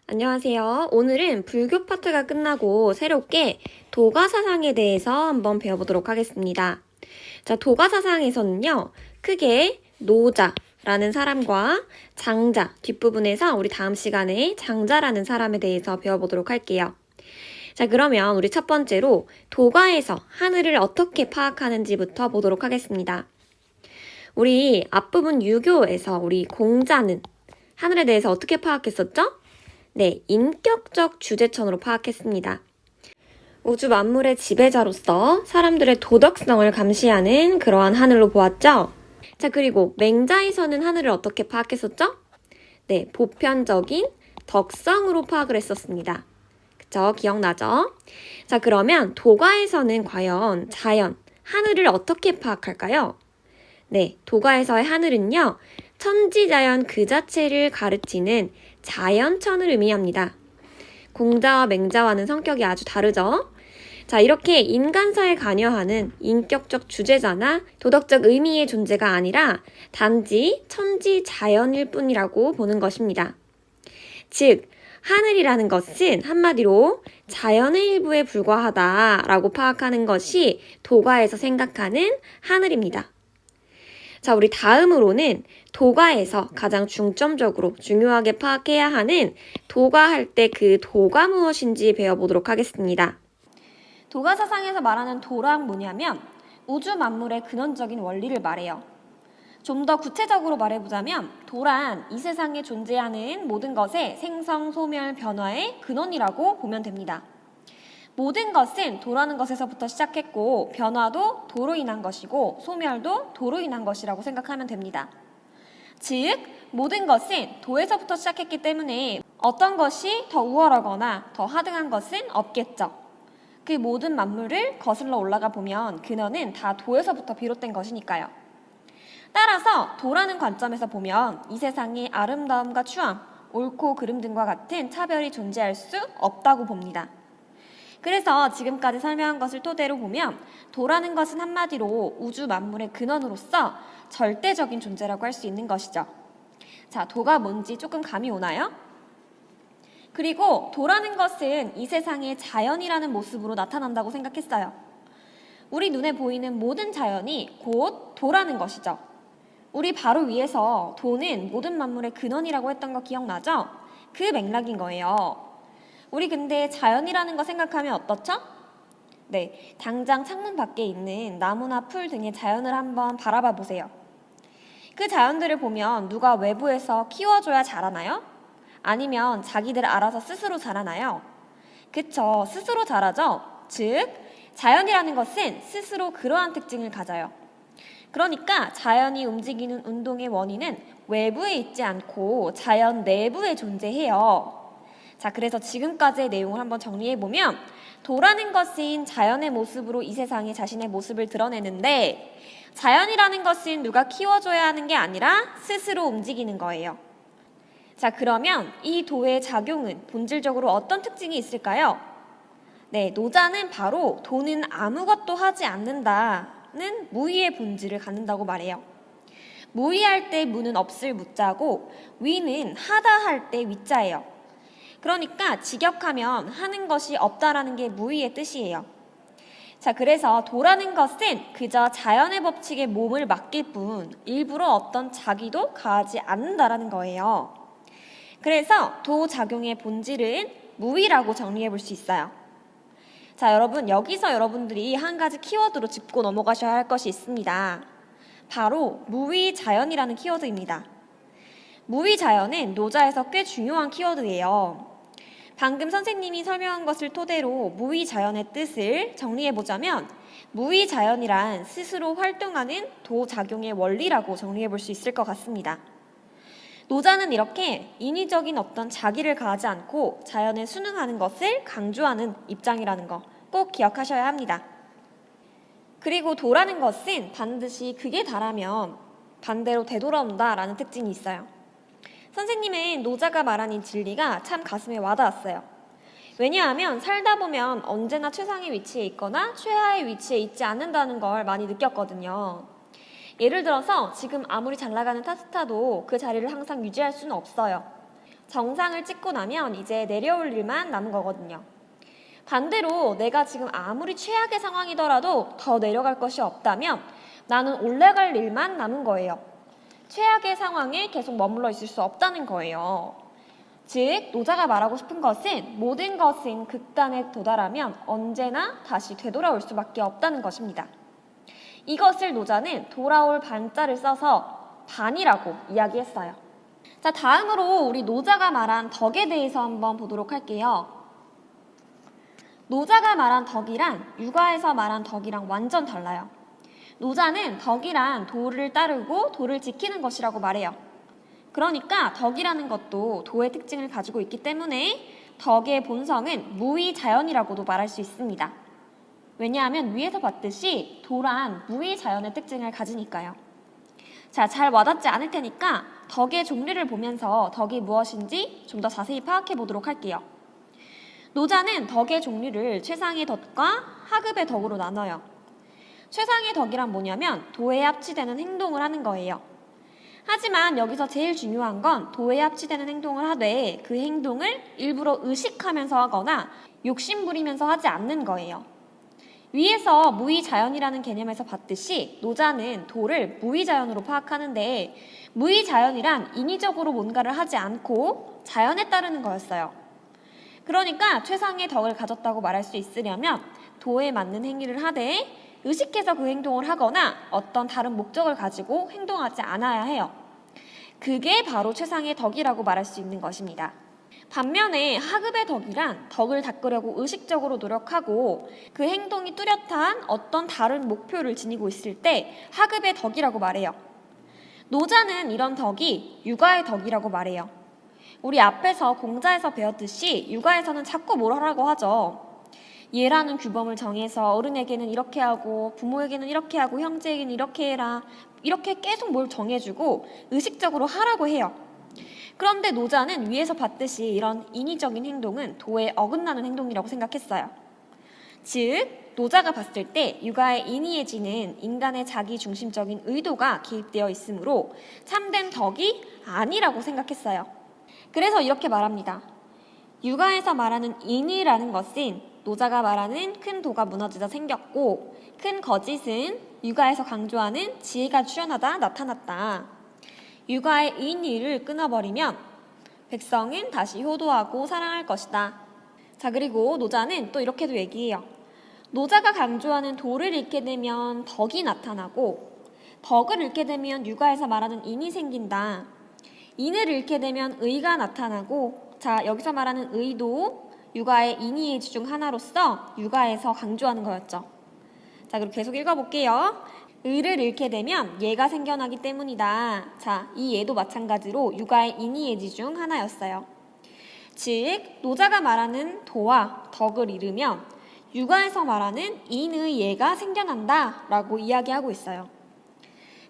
안녕하세요. 오늘은 불교 파트가 끝나고 새롭게 도가사상에 대해서 한번 배워보도록 하겠습니다. 자, 도가사상에서는요, 크게 노자라는 사람과 장자, 뒷부분에서 우리 다음 시간에 장자라는 사람에 대해서 배워보도록 할게요. 자, 그러면 우리 첫 번째로 도가에서 하늘을 어떻게 파악하는지부터 보도록 하겠습니다. 우리 앞부분 유교에서 우리 공자는 하늘에 대해서 어떻게 파악했었죠? 네, 인격적 주제천으로 파악했습니다. 우주 만물의 지배자로서 사람들의 도덕성을 감시하는 그러한 하늘로 보았죠? 자, 그리고 맹자에서는 하늘을 어떻게 파악했었죠? 네, 보편적인 덕성으로 파악을 했었습니다. 그쵸? 기억나죠? 자, 그러면 도가에서는 과연 자연, 하늘을 어떻게 파악할까요? 네, 도가에서의 하늘은요, 천지자연 그 자체를 가르치는 자연천을 의미합니다. 공자와 맹자와는 성격이 아주 다르죠? 자, 이렇게 인간사에 관여하는 인격적 주제자나 도덕적 의미의 존재가 아니라 단지 천지자연일 뿐이라고 보는 것입니다. 즉, 하늘이라는 것은 한마디로 자연의 일부에 불과하다라고 파악하는 것이 도가에서 생각하는 하늘입니다. 자, 우리 다음으로는 도가에서 가장 중점적으로 중요하게 파악해야 하는 도가할 때 그 도가 무엇인지 배워보도록 하겠습니다. 도가 사상에서 말하는 도란 뭐냐면 우주 만물의 근원적인 원리를 말해요. 좀 더 구체적으로 말해보자면 도란 이 세상에 존재하는 모든 것의 생성, 소멸, 변화의 근원이라고 보면 됩니다. 모든 것은 도라는 것에서부터 시작했고 변화도 도로 인한 것이고 소멸도 도로 인한 것이라고 생각하면 됩니다. 즉, 모든 것은 도에서부터 시작했기 때문에 어떤 것이 더 우월하거나 더 하등한 것은 없겠죠. 그 모든 만물을 거슬러 올라가 보면 근원은 다 도에서부터 비롯된 것이니까요. 따라서 도라는 관점에서 보면 이 세상에 아름다움과 추함, 옳고 그름 등과 같은 차별이 존재할 수 없다고 봅니다. 그래서 지금까지 설명한 것을 토대로 보면 도라는 것은 한마디로 우주 만물의 근원으로서 절대적인 존재라고 할 수 있는 것이죠. 자, 도가 뭔지 조금 감이 오나요? 그리고 도라는 것은 이 세상의 자연이라는 모습으로 나타난다고 생각했어요. 우리 눈에 보이는 모든 자연이 곧 도라는 것이죠. 우리 바로 위에서 도는 모든 만물의 근원이라고 했던 거 기억나죠? 그 맥락인 거예요. 우리 근데 자연이라는 거 생각하면 어떻죠? 네, 당장 창문 밖에 있는 나무나 풀 등의 자연을 한번 바라봐 보세요. 그 자연들을 보면 누가 외부에서 키워줘야 자라나요? 아니면 자기들 알아서 스스로 자라나요? 그쵸, 스스로 자라죠? 즉, 자연이라는 것은 스스로 그러한 특징을 가져요. 그러니까 자연이 움직이는 운동의 원인은 외부에 있지 않고 자연 내부에 존재해요. 자, 그래서 지금까지의 내용을 한번 정리해보면 도라는 것은 자연의 모습으로 이 세상에 자신의 모습을 드러내는데 자연이라는 것은 누가 키워줘야 하는 게 아니라 스스로 움직이는 거예요. 자, 그러면 이 도의 작용은 본질적으로 어떤 특징이 있을까요? 네, 노자는 바로 도는 아무것도 하지 않는다는 무의의 본질을 갖는다고 말해요. 무의할 때 무는 없을 무자고 위는 하다 할 때 위자예요. 그러니까 직역하면 하는 것이 없다라는 게 무의의 뜻이에요. 자, 그래서 도라는 것은 그저 자연의 법칙에 몸을 맡길 뿐 일부러 어떤 자기도 가하지 않는다라는 거예요. 그래서 도 작용의 본질은 무의라고 정리해 볼 수 있어요. 자, 여러분, 여기서 여러분들이 한 가지 키워드로 짚고 넘어가셔야 할 것이 있습니다. 바로 무의 자연이라는 키워드입니다. 무의 자연은 노자에서 꽤 중요한 키워드예요. 방금 선생님이 설명한 것을 토대로 무의 자연의 뜻을 정리해보자면 무의 자연이란 스스로 활동하는 도작용의 원리라고 정리해볼 수 있을 것 같습니다. 노자는 이렇게 인위적인 어떤 자기를 가하지 않고 자연에 순응하는 것을 강조하는 입장이라는 거 꼭 기억하셔야 합니다. 그리고 도라는 것은 반드시 극에 달하면 반대로 되돌아온다라는 특징이 있어요. 선생님은 노자가 말한 이 진리가 참 가슴에 와닿았어요. 왜냐하면 살다 보면 언제나 최상의 위치에 있거나 최하의 위치에 있지 않는다는 걸 많이 느꼈거든요. 예를 들어서 지금 아무리 잘 나가는 탑스타도 그 자리를 항상 유지할 수는 없어요. 정상을 찍고 나면 이제 내려올 일만 남은 거거든요. 반대로 내가 지금 아무리 최악의 상황이더라도 더 내려갈 것이 없다면 나는 올라갈 일만 남은 거예요. 최악의 상황에 계속 머물러 있을 수 없다는 거예요. 즉, 노자가 말하고 싶은 것은 모든 것은 극단에 도달하면 언제나 다시 되돌아올 수밖에 없다는 것입니다. 이것을 노자는 돌아올 반자를 써서 반이라고 이야기했어요. 자, 다음으로 우리 노자가 말한 덕에 대해서 한번 보도록 할게요. 노자가 말한 덕이란 육아에서 말한 덕이랑 완전 달라요. 노자는 덕이란 도를 따르고 도를 지키는 것이라고 말해요. 그러니까 덕이라는 것도 도의 특징을 가지고 있기 때문에 덕의 본성은 무위자연이라고도 말할 수 있습니다. 왜냐하면 위에서 봤듯이 도란 무위자연의 특징을 가지니까요. 자, 잘 와닿지 않을 테니까 덕의 종류를 보면서 덕이 무엇인지 좀 더 자세히 파악해 보도록 할게요. 노자는 덕의 종류를 최상의 덕과 하급의 덕으로 나눠요. 최상의 덕이란 뭐냐면 도에 합치되는 행동을 하는 거예요. 하지만 여기서 제일 중요한 건 도에 합치되는 행동을 하되 그 행동을 일부러 의식하면서 하거나 욕심부리면서 하지 않는 거예요. 위에서 무위자연이라는 개념에서 봤듯이 노자는 도를 무위자연으로 파악하는데 무위자연이란 인위적으로 뭔가를 하지 않고 자연에 따르는 거였어요. 그러니까 최상의 덕을 가졌다고 말할 수 있으려면 도에 맞는 행위를 하되 의식해서 그 행동을 하거나 어떤 다른 목적을 가지고 행동하지 않아야 해요. 그게 바로 최상의 덕이라고 말할 수 있는 것입니다. 반면에 하급의 덕이란 덕을 닦으려고 의식적으로 노력하고 그 행동이 뚜렷한 어떤 다른 목표를 지니고 있을 때 하급의 덕이라고 말해요. 노자는 이런 덕이 육아의 덕이라고 말해요. 우리 앞에서 공자에서 배웠듯이 육아에서는 자꾸 뭘 하라고 하죠. 예라는 규범을 정해서 어른에게는 이렇게 하고 부모에게는 이렇게 하고 형제에게는 이렇게 해라. 이렇게 계속 뭘 정해주고 의식적으로 하라고 해요. 그런데 노자는 위에서 봤듯이 이런 인위적인 행동은 도에 어긋나는 행동이라고 생각했어요. 즉, 노자가 봤을 때 육아의 인위해지는 인간의 자기중심적인 의도가 개입되어 있으므로 참된 덕이 아니라고 생각했어요. 그래서 이렇게 말합니다. 육아에서 말하는 인위라는 것은 노자가 말하는 큰 도가 무너지다 생겼고 큰 거짓은 육아에서 강조하는 지혜가 출현하다 나타났다. 육아의 인위를 끊어버리면 백성은 다시 효도하고 사랑할 것이다. 자, 그리고 노자는 또 이렇게도 얘기해요. 노자가 강조하는 도를 잃게 되면 덕이 나타나고 덕을 잃게 되면 육아에서 말하는 인이 생긴다. 인을 잃게 되면 의가 나타나고 자, 여기서 말하는 의도 육아의 인의의 주 중 하나로서 육아에서 강조하는 거였죠. 자, 그럼 계속 읽어볼게요. 의를 잃게 되면 예가 생겨나기 때문이다. 자, 이 예도 마찬가지로 육아의 인의예지 중 하나였어요. 즉, 노자가 말하는 도와 덕을 잃으면 육아에서 말하는 인의 예가 생겨난다 라고 이야기하고 있어요.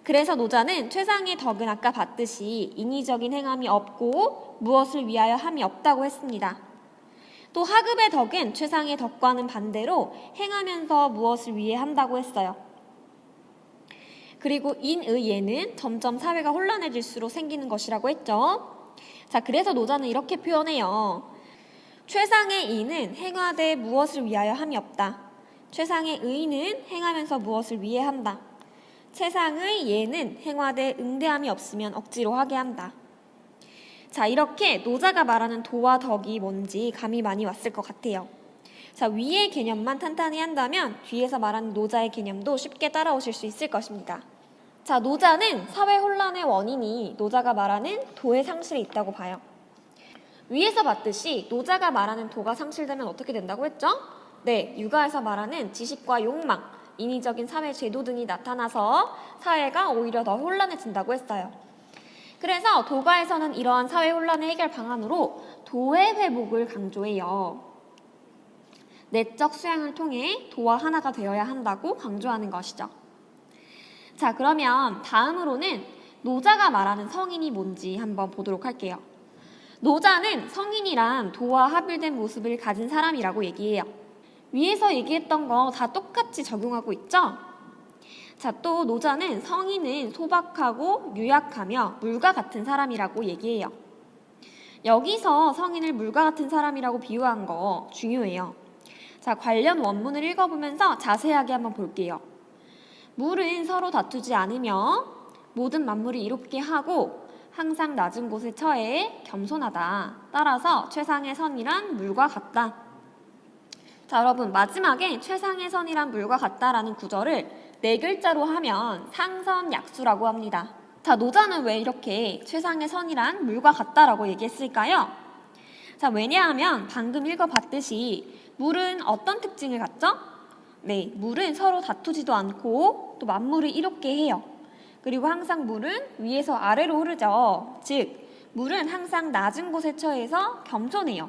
그래서 노자는 최상의 덕은 아까 봤듯이 인위적인 행함이 없고 무엇을 위하여 함이 없다고 했습니다. 또 하급의 덕은 최상의 덕과는 반대로 행하면서 무엇을 위해 한다고 했어요. 그리고 인의예는 점점 사회가 혼란해질수록 생기는 것이라고 했죠. 자, 그래서 노자는 이렇게 표현해요. 최상의 인은 행하되 무엇을 위하여 함이 없다. 최상의 의는 행하면서 무엇을 위해 한다. 최상의 예는 행하되 응대함이 없으면 억지로 하게 한다. 자, 이렇게 노자가 말하는 도와 덕이 뭔지 감이 많이 왔을 것 같아요. 자, 위의 개념만 탄탄히 한다면 뒤에서 말하는 노자의 개념도 쉽게 따라오실 수 있을 것입니다. 자, 노자는 사회 혼란의 원인이 노자가 말하는 도의 상실에 있다고 봐요. 위에서 봤듯이 노자가 말하는 도가 상실되면 어떻게 된다고 했죠? 네, 육아에서 말하는 지식과 욕망, 인위적인 사회 제도 등이 나타나서 사회가 오히려 더 혼란해진다고 했어요. 그래서 도가에서는 이러한 사회 혼란의 해결 방안으로 도의 회복을 강조해요. 내적 수양을 통해 도와 하나가 되어야 한다고 강조하는 것이죠. 자, 그러면 다음으로는 노자가 말하는 성인이 뭔지 한번 보도록 할게요. 노자는 성인이란 도와 합일된 모습을 가진 사람이라고 얘기해요. 위에서 얘기했던 거 다 똑같이 적용하고 있죠? 자, 또 노자는 성인은 소박하고 유약하며 물과 같은 사람이라고 얘기해요. 여기서 성인을 물과 같은 사람이라고 비유한 거 중요해요. 자, 관련 원문을 읽어보면서 자세하게 한번 볼게요. 물은 서로 다투지 않으며 모든 만물을 이롭게 하고 항상 낮은 곳에 처해 겸손하다. 따라서 최상의 선이란 물과 같다. 자, 여러분 마지막에 최상의 선이란 물과 같다라는 구절을 4글자로 하면 상선약수라고 합니다. 자, 노자는 왜 이렇게 최상의 선이란 물과 같다라고 얘기했을까요? 자, 왜냐하면 방금 읽어봤듯이 물은 어떤 특징을 갖죠? 네, 물은 서로 다투지도 않고 또 만물을 이롭게 해요. 그리고 항상 물은 위에서 아래로 흐르죠. 즉, 물은 항상 낮은 곳에 처해서 겸손해요.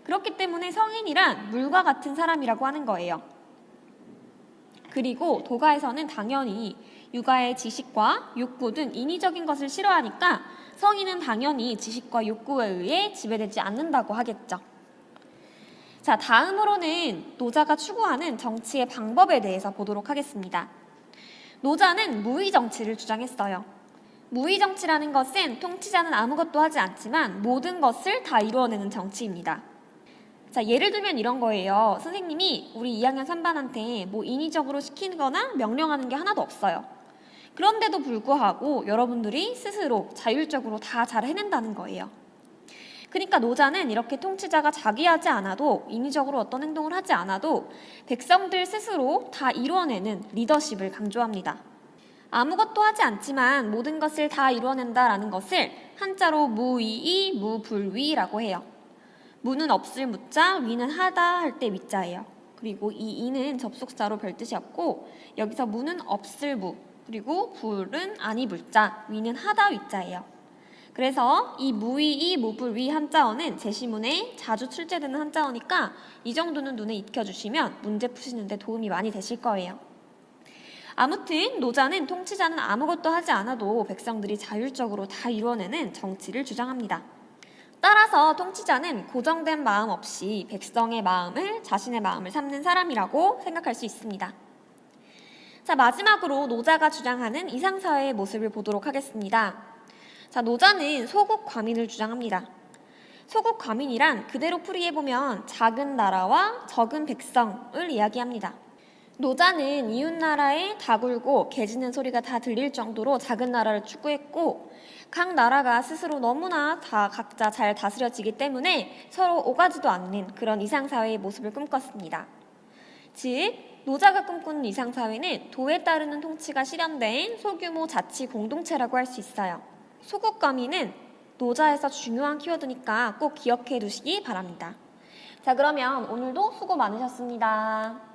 그렇기 때문에 성인이란 물과 같은 사람이라고 하는 거예요. 그리고 도가에서는 당연히 육아의 지식과 욕구 등 인위적인 것을 싫어하니까 성인은 당연히 지식과 욕구에 의해 지배되지 않는다고 하겠죠. 자, 다음으로는 노자가 추구하는 정치의 방법에 대해서 보도록 하겠습니다. 노자는 무의정치를 주장했어요. 무의정치라는 것은 통치자는 아무것도 하지 않지만 모든 것을 다 이루어내는 정치입니다. 자, 예를 들면 이런 거예요. 선생님이 우리 2학년 3반한테 뭐 인위적으로 시키거나 명령하는 게 하나도 없어요. 그런데도 불구하고 여러분들이 스스로 자율적으로 다 잘 해낸다는 거예요. 그러니까 노자는 이렇게 통치자가 자기하지 않아도 인위적으로 어떤 행동을 하지 않아도 백성들 스스로 다 이루어내는 리더십을 강조합니다. 아무것도 하지 않지만 모든 것을 다 이루어낸다라는 것을 한자로 무위이 무불위라고 해요. 무는 없을 무자, 위는 하다 할 때 위자예요. 그리고 이 이는 접속사로 별 뜻이 없고 여기서 무는 없을 무, 그리고 불은 아니 불자, 위는 하다 위자예요. 그래서 이 무위이 무불위 한자어는 제시문에 자주 출제되는 한자어니까 이 정도는 눈에 익혀주시면 문제 푸시는 데 도움이 많이 되실 거예요. 아무튼 노자는 통치자는 아무것도 하지 않아도 백성들이 자율적으로 다 이루어내는 정치를 주장합니다. 따라서 통치자는 고정된 마음 없이 백성의 마음을 자신의 마음을 삼는 사람이라고 생각할 수 있습니다. 자, 마지막으로 노자가 주장하는 이상사회의 모습을 보도록 하겠습니다. 자, 노자는 소국과민을 주장합니다. 소국과민이란 그대로 풀이해보면 작은 나라와 적은 백성을 이야기합니다. 노자는 이웃나라에 다 굴고 개 짖는 소리가 다 들릴 정도로 작은 나라를 추구했고 각 나라가 스스로 너무나 다 각자 잘 다스려지기 때문에 서로 오가지도 않는 그런 이상사회의 모습을 꿈꿨습니다. 즉, 노자가 꿈꾸는 이상사회는 도에 따르는 통치가 실현된 소규모 자치 공동체라고 할 수 있어요. 소국과민은 노자에서 중요한 키워드니까 꼭 기억해 두시기 바랍니다. 자, 그러면 오늘도 수고 많으셨습니다.